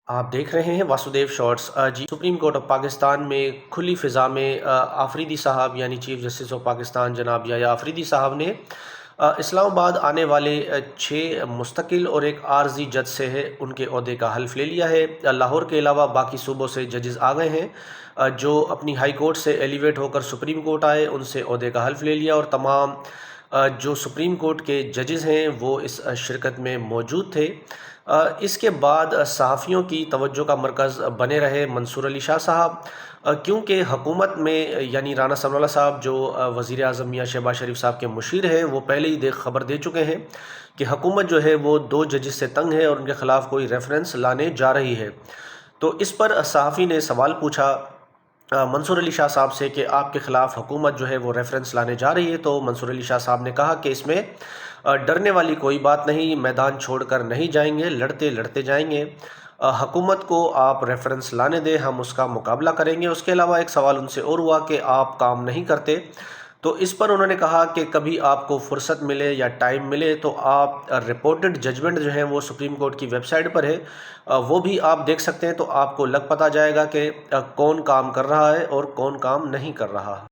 آپ دیکھ رہے ہیں Vasudev shorts ji Supreme Court of Pakistan میں کھلی فضا میں آفریدی صاحب یعنی چیف جسٹس آف پاکستان جناب یحییٰ آفریدی صاحب نے اسلام آباد آنے والے 6 مستقل اور ایک عارضی جج سے ہے ان کے عہدے کا حلف لے لیا ہے۔ لاہور کے علاوہ باقی صوبوں سے ججز آ گئے ہیں جو اپنی ہائی کورٹ سے ایلیویٹ ہو کر سپریم کورٹ آئے، ان سے عہدے کا حلف لے لیا، اور تمام جو سپریم کورٹ کے ججز ہیں وہ اس شرکت میں موجود تھے۔ اس کے بعد صحافیوں کی توجہ کا مرکز بنے رہے منصور علی شاہ صاحب، کیونکہ حکومت میں یعنی رانا ثناءاللہ صاحب جو وزیر اعظم میاں شہباز شریف صاحب کے مشیر ہیں، وہ پہلے ہی خبر دے چکے ہیں کہ حکومت جو ہے وہ 2 ججز سے تنگ ہے اور ان کے خلاف کوئی ریفرنس لانے جا رہی ہے۔ تو اس پر صحافی نے سوال پوچھا منصور علی شاہ صاحب سے کہ آپ کے خلاف حکومت جو ہے وہ ریفرنس لانے جا رہی ہے، تو منصور علی شاہ صاحب نے کہا کہ اس میں ڈرنے والی کوئی بات نہیں، میدان چھوڑ کر نہیں جائیں گے، لڑتے لڑتے جائیں گے، حکومت کو آپ ریفرنس لانے دیں، ہم اس کا مقابلہ کریں گے۔ اس کے علاوہ ایک سوال ان سے اور ہوا کہ آپ کام نہیں کرتے، تو اس پر انہوں نے کہا کہ کبھی آپ کو فرصت ملے یا ٹائم ملے تو آپ رپورٹڈ ججمنٹ جو ہیں وہ سپریم کورٹ کی ویب سائٹ پر ہے، وہ بھی آپ دیکھ سکتے ہیں، تو آپ کو لگ پتہ جائے گا کہ کون کام کر رہا ہے اور کون کام نہیں کر رہا۔